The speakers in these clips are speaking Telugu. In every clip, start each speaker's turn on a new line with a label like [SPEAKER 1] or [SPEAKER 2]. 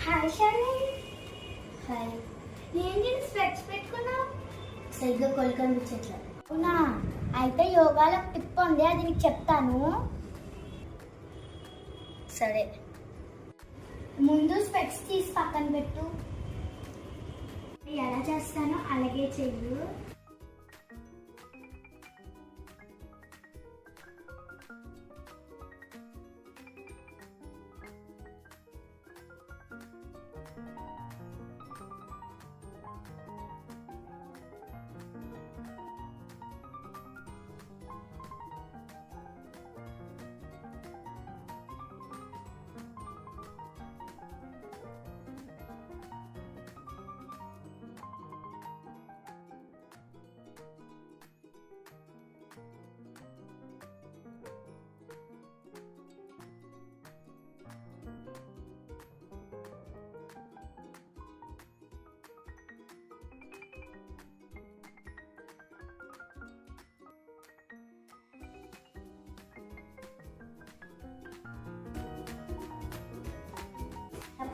[SPEAKER 1] హాయ్ షాలి.
[SPEAKER 2] హాయ్.
[SPEAKER 1] ఏంటి స్పెక్స్ పెట్టుకున్నావు?
[SPEAKER 2] సరిగ్గా కొలు కనిపించట్లే.
[SPEAKER 1] అవునా? అయితే యోగాలో టిప్ ఉంది, అది నీకు చెప్తాను.
[SPEAKER 2] సరే.
[SPEAKER 1] ముందు స్పెక్స్ తీసి పక్కన పెట్టు. ఎలా చేస్తానో అలాగే చెయ్యు.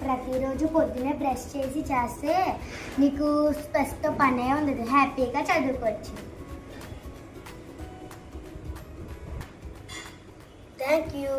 [SPEAKER 1] ప్రతిరోజు పొద్దునే బ్రష్ చేసి చేస్తే నీకు స్పెక్స్తో పనే ఉండదు, హ్యాపీగా చదువుకోవచ్చు.
[SPEAKER 2] Thank you.